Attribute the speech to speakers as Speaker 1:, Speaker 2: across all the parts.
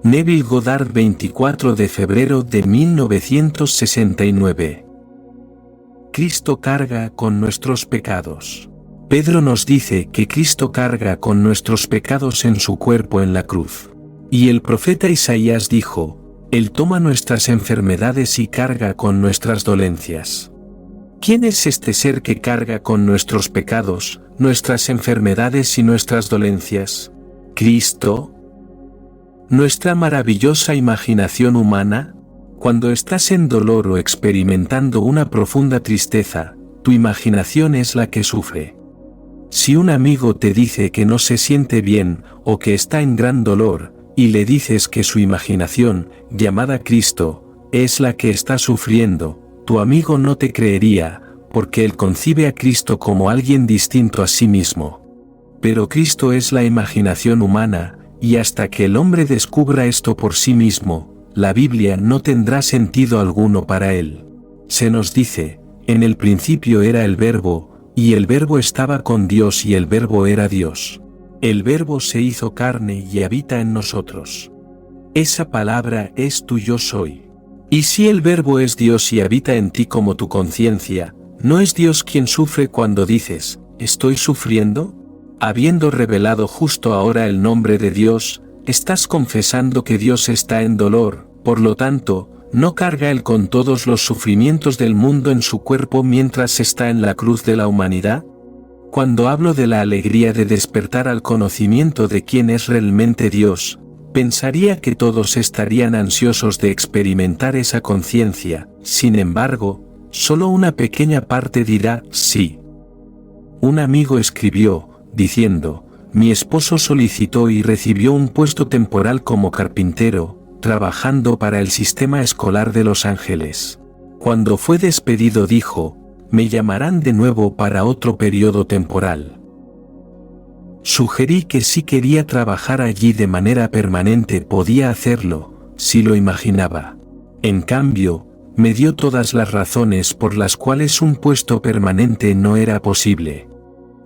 Speaker 1: Neville Goddard, 24 de febrero de 1969. Cristo carga con nuestros pecados. Pedro nos dice que Cristo carga con nuestros pecados en su cuerpo en la cruz. Y el profeta Isaías dijo: Él toma nuestras enfermedades y carga con nuestras dolencias. ¿Quién es este ser que carga con nuestros pecados, nuestras enfermedades y nuestras dolencias? ¿Cristo? ¿Nuestra maravillosa imaginación humana? Cuando estás en dolor o experimentando una profunda tristeza, tu imaginación es la que sufre. Si un amigo te dice que no se siente bien o que está en gran dolor, y le dices que su imaginación, llamada Cristo, es la que está sufriendo, tu amigo no te creería, porque él concibe a Cristo como alguien distinto a sí mismo. Pero Cristo es la imaginación humana, y hasta que el hombre descubra esto por sí mismo, la Biblia no tendrá sentido alguno para él. Se nos dice: en el principio era el Verbo, y el Verbo estaba con Dios y el Verbo era Dios. El Verbo se hizo carne y habita en nosotros. Esa palabra es tu yo soy. Y si el Verbo es Dios y habita en ti como tu conciencia, ¿no es Dios quien sufre cuando dices: ¿estoy sufriendo? Habiendo revelado justo ahora el nombre de Dios, estás confesando que Dios está en dolor, por lo tanto, ¿no carga Él con todos los sufrimientos del mundo en su cuerpo mientras está en la cruz de la humanidad? Cuando hablo de la alegría de despertar al conocimiento de quién es realmente Dios, pensaría que todos estarían ansiosos de experimentar esa conciencia. Sin embargo, solo una pequeña parte dirá sí. Un amigo escribió, diciendo: mi esposo solicitó y recibió un puesto temporal como carpintero, trabajando para el sistema escolar de Los Ángeles. Cuando fue despedido dijo: me llamarán de nuevo para otro periodo temporal. Sugerí que si quería trabajar allí de manera permanente podía hacerlo, si lo imaginaba. En cambio, me dio todas las razones por las cuales un puesto permanente no era posible.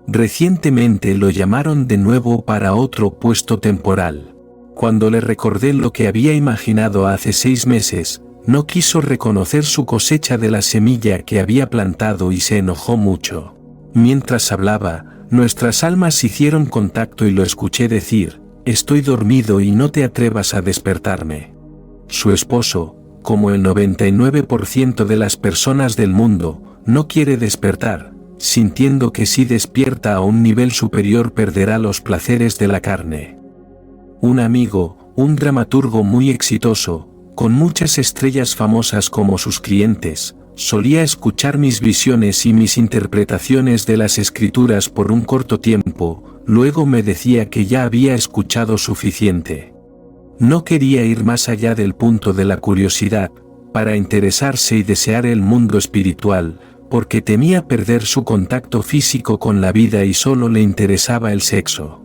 Speaker 1: Recientemente lo llamaron de nuevo para otro puesto temporal. Cuando le recordé lo que había imaginado hace 6 meses, no quiso reconocer su cosecha de la semilla que había plantado y se enojó mucho. Mientras hablaba, nuestras almas hicieron contacto y lo escuché decir: estoy dormido y no te atrevas a despertarme. Su esposo, como el 99% de las personas del mundo, no quiere despertar, sintiendo que si despierta a un nivel superior perderá los placeres de la carne. Un amigo, un dramaturgo muy exitoso, con muchas estrellas famosas como sus clientes, solía escuchar mis visiones y mis interpretaciones de las escrituras por un corto tiempo, luego me decía que ya había escuchado suficiente. No quería ir más allá del punto de la curiosidad, para interesarse y desear el mundo espiritual, porque temía perder su contacto físico con la vida y solo le interesaba el sexo.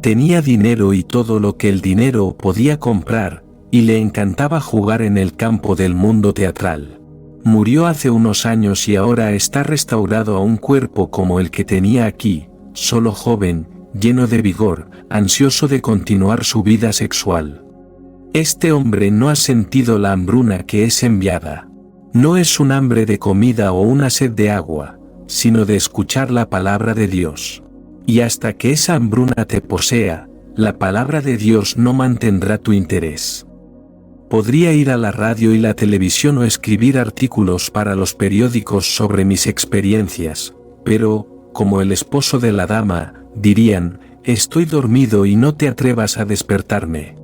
Speaker 1: Tenía dinero y todo lo que el dinero podía comprar, y le encantaba jugar en el campo del mundo teatral. Murió hace unos años y ahora está restaurado a un cuerpo como el que tenía aquí, solo joven, lleno de vigor, ansioso de continuar su vida sexual. Este hombre no ha sentido la hambruna que es enviada. No es un hambre de comida o una sed de agua, sino de escuchar la palabra de Dios. Y hasta que esa hambruna te posea, la palabra de Dios no mantendrá tu interés. Podría ir a la radio y la televisión o escribir artículos para los periódicos sobre mis experiencias, pero, como el esposo de la dama, dirían: estoy dormido y no te atrevas a despertarme.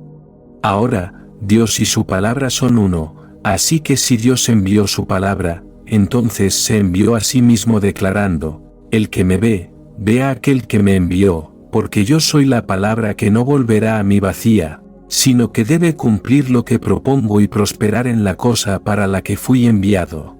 Speaker 1: Ahora, Dios y su palabra son uno. Así que si Dios envió su palabra, entonces se envió a sí mismo declarando: el que me ve, ve a aquel que me envió, porque yo soy la palabra que no volverá a mí vacía, sino que debe cumplir lo que propongo y prosperar en la cosa para la que fui enviado.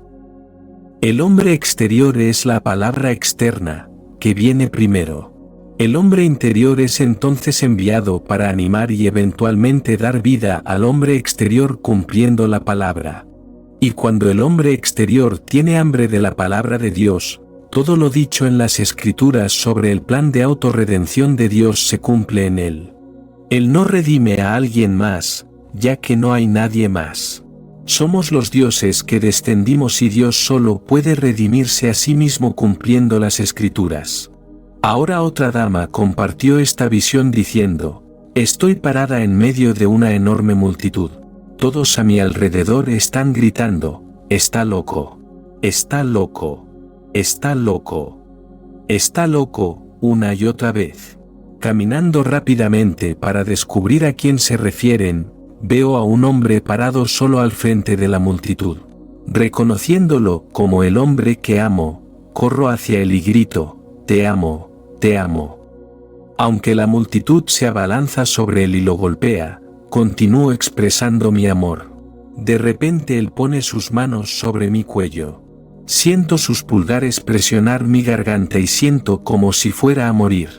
Speaker 1: El hombre exterior es la palabra externa, que viene primero. El hombre interior es entonces enviado para animar y eventualmente dar vida al hombre exterior cumpliendo la palabra. Y cuando el hombre exterior tiene hambre de la palabra de Dios, todo lo dicho en las Escrituras sobre el plan de autorredención de Dios se cumple en él. Él no redime a alguien más, ya que no hay nadie más. Somos los dioses que descendimos y Dios solo puede redimirse a sí mismo cumpliendo las Escrituras. Ahora otra dama compartió esta visión diciendo: estoy parada en medio de una enorme multitud. Todos a mi alrededor están gritando: está loco, está loco, está loco, está loco, una y otra vez. Caminando rápidamente para descubrir a quién se refieren, veo a un hombre parado solo al frente de la multitud. Reconociéndolo como el hombre que amo, corro hacia él y grito: te amo, te amo. Aunque la multitud se abalanza sobre él y lo golpea, continúo expresando mi amor. De repente él pone sus manos sobre mi cuello. Siento sus pulgares presionar mi garganta y siento como si fuera a morir.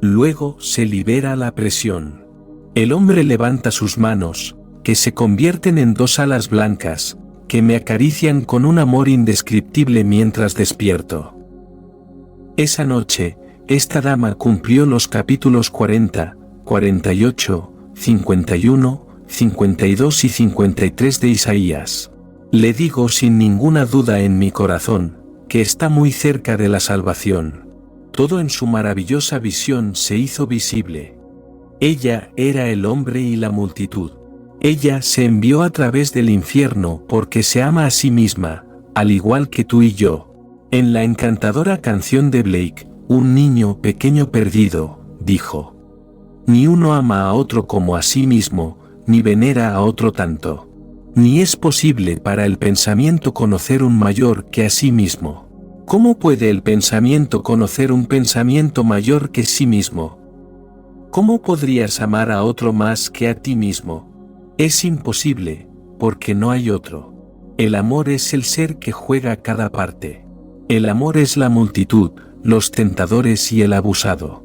Speaker 1: Luego se libera la presión. El hombre levanta sus manos, que se convierten en dos alas blancas, que me acarician con un amor indescriptible mientras despierto. Esa noche, esta dama cumplió los capítulos 40, 48, 51, 52 y 53 de Isaías. Le digo sin ninguna duda en mi corazón, que está muy cerca de la salvación. Todo en su maravillosa visión se hizo visible. Ella era el hombre y la multitud. Ella se envió a través del infierno porque se ama a sí misma, al igual que tú y yo. En la encantadora canción de Blake, un niño pequeño perdido, dijo: ni uno ama a otro como a sí mismo, ni venera a otro tanto. Ni es posible para el pensamiento conocer un mayor que a sí mismo. ¿Cómo puede el pensamiento conocer un pensamiento mayor que sí mismo? ¿Cómo podrías amar a otro más que a ti mismo? Es imposible, porque no hay otro. El amor es el ser que juega cada parte. El amor es la multitud, los tentadores y el abusado.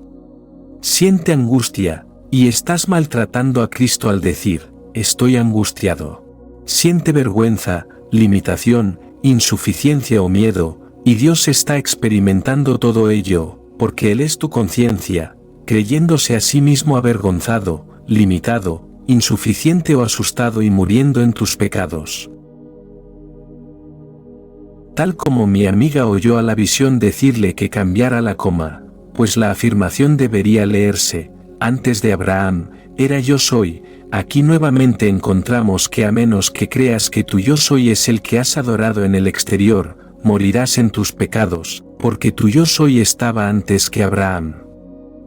Speaker 1: Siente angustia, y estás maltratando a Cristo al decir: estoy angustiado. Siente vergüenza, limitación, insuficiencia o miedo, y Dios está experimentando todo ello, porque Él es tu conciencia, creyéndose a sí mismo avergonzado, limitado, insuficiente o asustado y muriendo en tus pecados. Tal como mi amiga oyó a la visión decirle que cambiara la coma, pues la afirmación debería leerse: antes de Abraham, era yo soy. Aquí nuevamente encontramos que a menos que creas que tu yo soy es el que has adorado en el exterior, morirás en tus pecados, porque tu yo soy estaba antes que Abraham.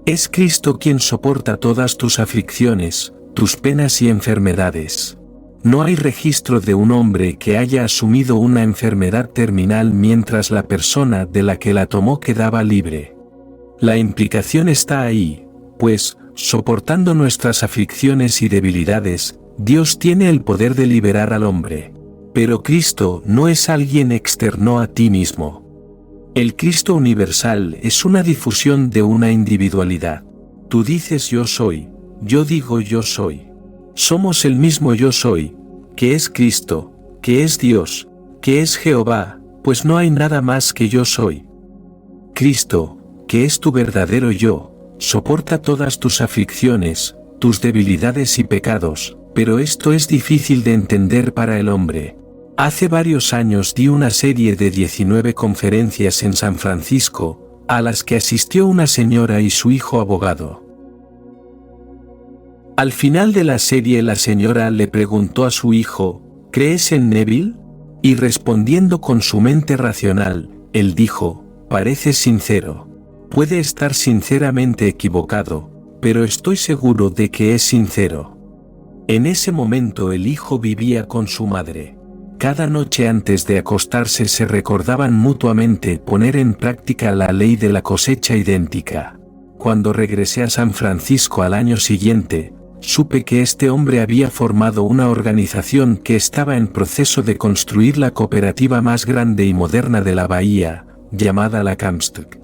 Speaker 1: Es Cristo quien soporta todas tus aflicciones, tus penas y enfermedades. No hay registro de un hombre que haya asumido una enfermedad terminal mientras la persona de la que la tomó quedaba libre. La implicación está ahí, pues, soportando nuestras aflicciones y debilidades, Dios tiene el poder de liberar al hombre. Pero Cristo no es alguien externo a ti mismo. El Cristo universal es una difusión de una individualidad. Tú dices yo soy, yo digo yo soy. Somos el mismo yo soy, que es Cristo, que es Dios, que es Jehová, pues no hay nada más que yo soy. Cristo, que es tu verdadero yo, soporta todas tus aflicciones, tus debilidades y pecados, pero esto es difícil de entender para el hombre. Hace varios años di una serie de 19 conferencias en San Francisco, a las que asistió una señora y su hijo abogado. Al final de la serie la señora le preguntó a su hijo: ¿crees en Neville? Y respondiendo con su mente racional, él dijo: parece sincero. Puede estar sinceramente equivocado, pero estoy seguro de que es sincero. En ese momento el hijo vivía con su madre. Cada noche antes de acostarse se recordaban mutuamente poner en práctica la ley de la cosecha idéntica. Cuando regresé a San Francisco al año siguiente, supe que este hombre había formado una organización que estaba en proceso de construir la cooperativa más grande y moderna de la bahía, llamada la Comstock.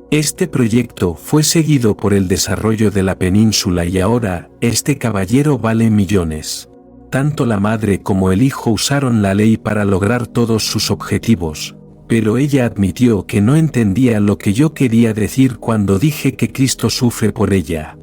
Speaker 1: Este proyecto fue seguido por el desarrollo de la península y ahora, este caballero vale millones. Tanto la madre como el hijo usaron la ley para lograr todos sus objetivos, pero ella admitió que no entendía lo que yo quería decir cuando dije que Cristo sufre por ella.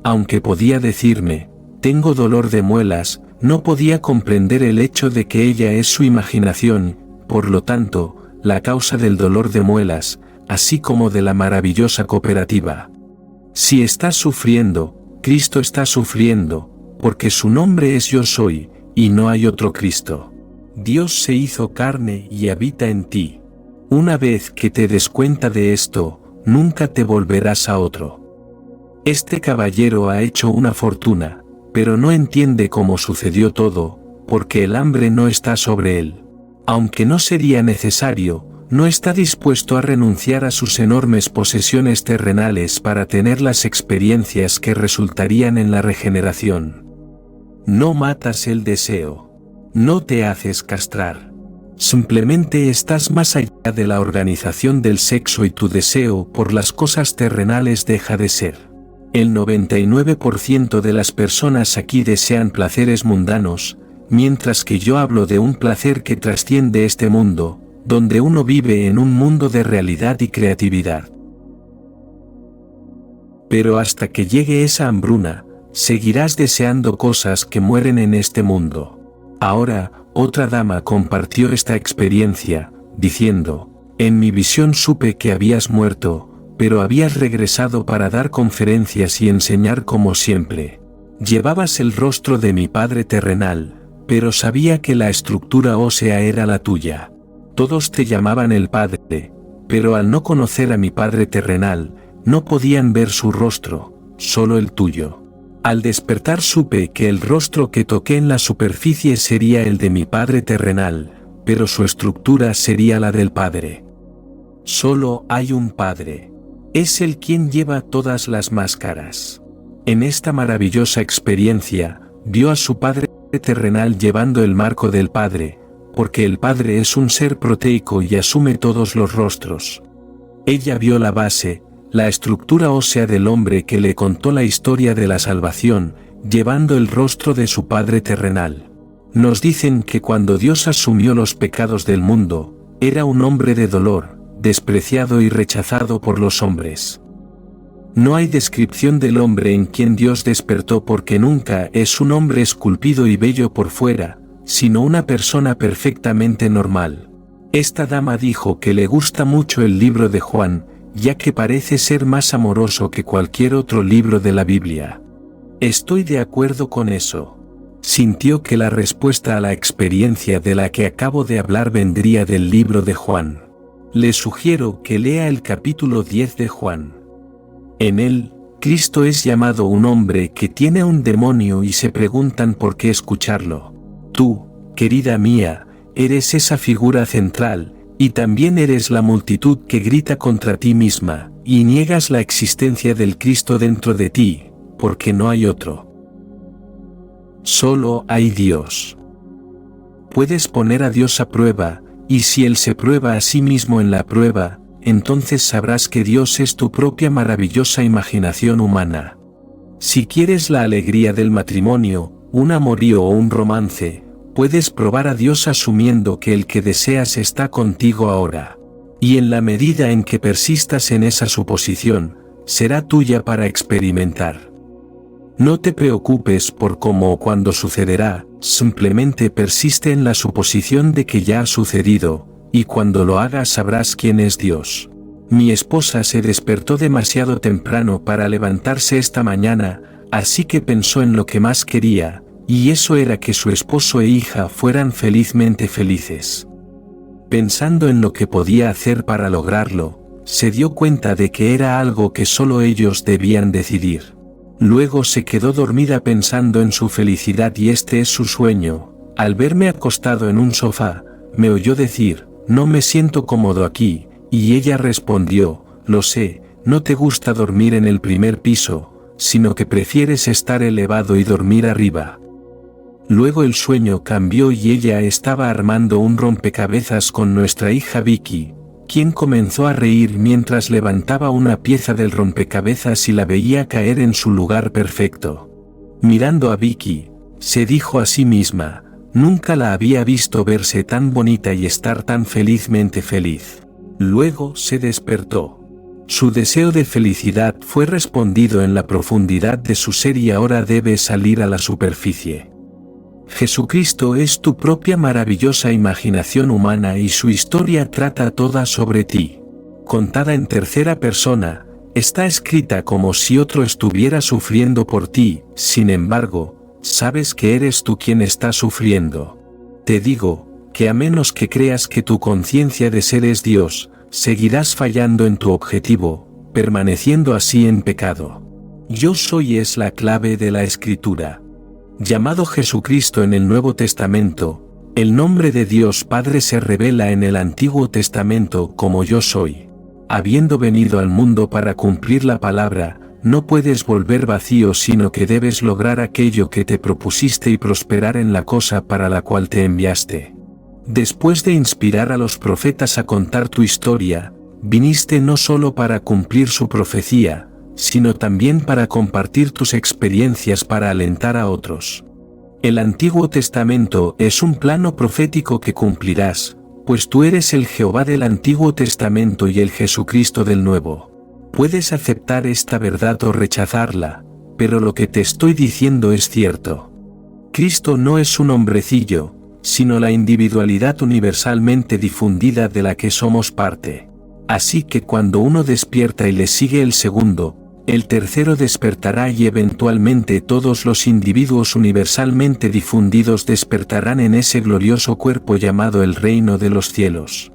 Speaker 1: Aunque podía decirme, tengo dolor de muelas, no podía comprender el hecho de que ella es su imaginación, por lo tanto, la causa del dolor de muelas, así como de la maravillosa cooperativa. Si estás sufriendo, Cristo está sufriendo, porque su nombre es Yo Soy, y no hay otro Cristo. Dios se hizo carne y habita en ti. Una vez que te des cuenta de esto, nunca te volverás a otro. Este caballero ha hecho una fortuna, pero no entiende cómo sucedió todo, porque el hambre no está sobre él. Aunque no sería necesario, no está dispuesto a renunciar a sus enormes posesiones terrenales para tener las experiencias que resultarían en la regeneración. No matas el deseo. No te haces castrar. Simplemente estás más allá de la organización del sexo y tu deseo por las cosas terrenales deja de ser. El 99% de las personas aquí desean placeres mundanos, mientras que yo hablo de un placer que trasciende este mundo, donde uno vive en un mundo de realidad y creatividad. Pero hasta que llegue esa hambruna, seguirás deseando cosas que mueren en este mundo. Ahora, otra dama compartió esta experiencia, diciendo, en mi visión supe que habías muerto, pero habías regresado para dar conferencias y enseñar como siempre. Llevabas el rostro de mi padre terrenal, pero sabía que la estructura ósea era la tuya. Todos te llamaban el Padre, pero al no conocer a mi Padre terrenal, no podían ver su rostro, solo el tuyo. Al despertar supe que el rostro que toqué en la superficie sería el de mi Padre terrenal, pero su estructura sería la del Padre. Solo hay un Padre. Es Él quien lleva todas las máscaras. En esta maravillosa experiencia, vio a su Padre terrenal llevando el marco del Padre, porque el Padre es un ser proteico y asume todos los rostros. Ella vio la base, la estructura ósea del hombre que le contó la historia de la salvación, llevando el rostro de su Padre terrenal. Nos dicen que cuando Dios asumió los pecados del mundo, era un hombre de dolor, despreciado y rechazado por los hombres. No hay descripción del hombre en quien Dios despertó porque nunca es un hombre esculpido y bello por fuera, sino una persona perfectamente normal. Esta dama dijo que le gusta mucho el libro de Juan, ya que parece ser más amoroso que cualquier otro libro de la Biblia. Estoy de acuerdo con eso. Sintió que la respuesta a la experiencia de la que acabo de hablar vendría del libro de Juan. Le sugiero que lea el capítulo 10 de Juan. En él, Cristo es llamado un hombre que tiene un demonio y se preguntan por qué escucharlo. Tú, querida mía, eres esa figura central, y también eres la multitud que grita contra ti misma, y niegas la existencia del Cristo dentro de ti, porque no hay otro. Solo hay Dios. Puedes poner a Dios a prueba, y si Él se prueba a sí mismo en la prueba, entonces sabrás que Dios es tu propia maravillosa imaginación humana. Si quieres la alegría del matrimonio, un amorío o un romance, puedes probar a Dios asumiendo que el que deseas está contigo ahora. Y en la medida en que persistas en esa suposición, será tuya para experimentar. No te preocupes por cómo o cuándo sucederá, simplemente persiste en la suposición de que ya ha sucedido, y cuando lo hagas sabrás quién es Dios. Mi esposa se despertó demasiado temprano para levantarse esta mañana, así que pensó en lo que más quería, y eso era que su esposo e hija fueran felizmente felices. Pensando en lo que podía hacer para lograrlo, se dio cuenta de que era algo que solo ellos debían decidir. Luego se quedó dormida pensando en su felicidad y este es su sueño. Al verme acostado en un sofá, me oyó decir, no me siento cómodo aquí, y ella respondió, lo sé, no te gusta dormir en el primer piso, sino que prefieres estar elevado y dormir arriba. Luego el sueño cambió y ella estaba armando un rompecabezas con nuestra hija Vicky, quien comenzó a reír mientras levantaba una pieza del rompecabezas y la veía caer en su lugar perfecto. Mirando a Vicky, se dijo a sí misma, nunca la había visto verse tan bonita y estar tan felizmente feliz. Luego se despertó. Su deseo de felicidad fue respondido en la profundidad de su ser y ahora debe salir a la superficie. Jesucristo es tu propia maravillosa imaginación humana y su historia trata toda sobre ti. Contada en tercera persona, está escrita como si otro estuviera sufriendo por ti, sin embargo, sabes que eres tú quien está sufriendo. Te digo, que a menos que creas que tu conciencia de ser es Dios, seguirás fallando en tu objetivo, permaneciendo así en pecado. Yo soy es la clave de la Escritura. Llamado Jesucristo en el Nuevo Testamento, el nombre de Dios Padre se revela en el Antiguo Testamento como Yo soy. Habiendo venido al mundo para cumplir la palabra, no puedes volver vacío sino que debes lograr aquello que te propusiste y prosperar en la cosa para la cual te enviaste. Después de inspirar a los profetas a contar tu historia, viniste no solo para cumplir su profecía, sino también para compartir tus experiencias para alentar a otros. El Antiguo Testamento es un plano profético que cumplirás, pues tú eres el Jehová del Antiguo Testamento y el Jesucristo del Nuevo. Puedes aceptar esta verdad o rechazarla, pero lo que te estoy diciendo es cierto. Cristo no es un hombrecillo, sino la individualidad universalmente difundida de la que somos parte. Así que cuando uno despierta y le sigue el segundo, el tercero despertará y eventualmente todos los individuos universalmente difundidos despertarán en ese glorioso cuerpo llamado el reino de los cielos.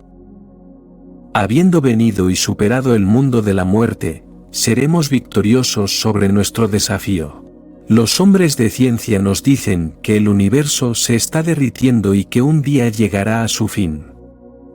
Speaker 1: Habiendo venido y superado el mundo de la muerte, seremos victoriosos sobre nuestro desafío. Los hombres de ciencia nos dicen que el universo se está derritiendo y que un día llegará a su fin.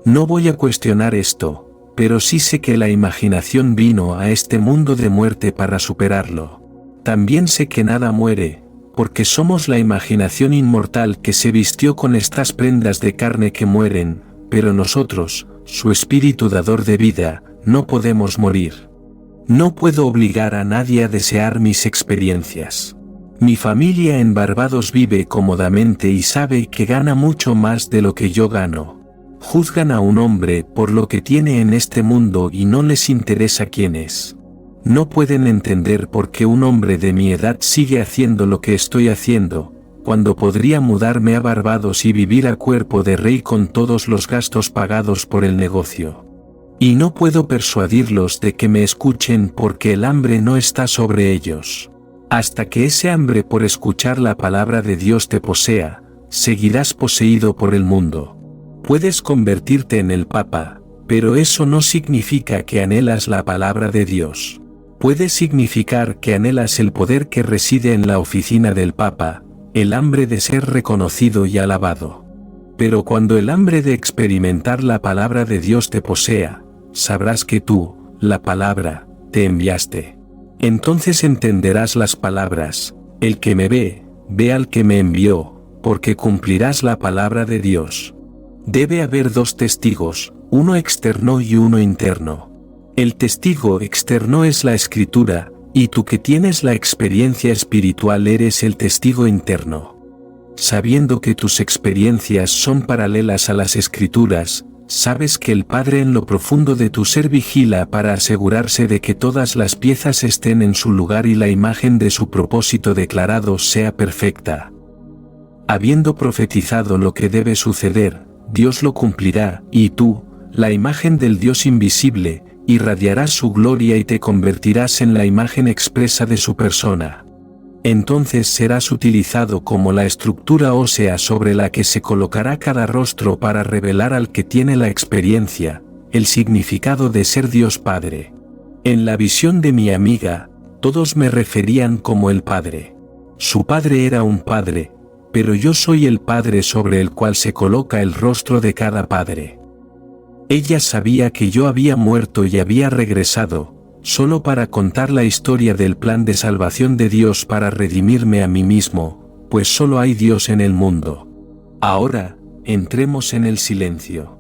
Speaker 1: No voy a cuestionar esto, pero sí sé que la imaginación vino a este mundo de muerte para superarlo. También sé que nada muere, porque somos la imaginación inmortal que se vistió con estas prendas de carne que mueren, pero nosotros, su espíritu dador de vida, no podemos morir. No puedo obligar a nadie a desear mis experiencias. Mi familia en Barbados vive cómodamente y sabe que gana mucho más de lo que yo gano. Juzgan a un hombre por lo que tiene en este mundo y no les interesa quién es. No pueden entender por qué un hombre de mi edad sigue haciendo lo que estoy haciendo, cuando podría mudarme a Barbados y vivir a cuerpo de rey con todos los gastos pagados por el negocio. Y no puedo persuadirlos de que me escuchen porque el hambre no está sobre ellos. Hasta que ese hambre por escuchar la palabra de Dios te posea, seguirás poseído por el mundo. Puedes convertirte en el Papa, pero eso no significa que anhelas la palabra de Dios. Puede significar que anhelas el poder que reside en la oficina del Papa, el hambre de ser reconocido y alabado. Pero cuando el hambre de experimentar la palabra de Dios te posea, sabrás que tú, la palabra, te enviaste. Entonces entenderás las palabras, el que me ve, ve al que me envió, porque cumplirás la palabra de Dios. Debe haber dos testigos, uno externo y uno interno. El testigo externo es la Escritura, y tú que tienes la experiencia espiritual eres el testigo interno. Sabiendo que tus experiencias son paralelas a las Escrituras, sabes que el Padre en lo profundo de tu ser vigila para asegurarse de que todas las piezas estén en su lugar y la imagen de su propósito declarado sea perfecta. Habiendo profetizado lo que debe suceder, Dios lo cumplirá, y tú, la imagen del Dios invisible, irradiarás su gloria y te convertirás en la imagen expresa de su persona. Entonces serás utilizado como la estructura ósea sobre la que se colocará cada rostro para revelar al que tiene la experiencia, el significado de ser Dios Padre. En la visión de mi amiga, todos me referían como el Padre. Su padre era un padre, pero yo soy el Padre sobre el cual se coloca el rostro de cada padre. Ella sabía que yo había muerto y había regresado, solo para contar la historia del plan de salvación de Dios para redimirme a mí mismo, pues solo hay Dios en el mundo. Ahora, entremos en el silencio.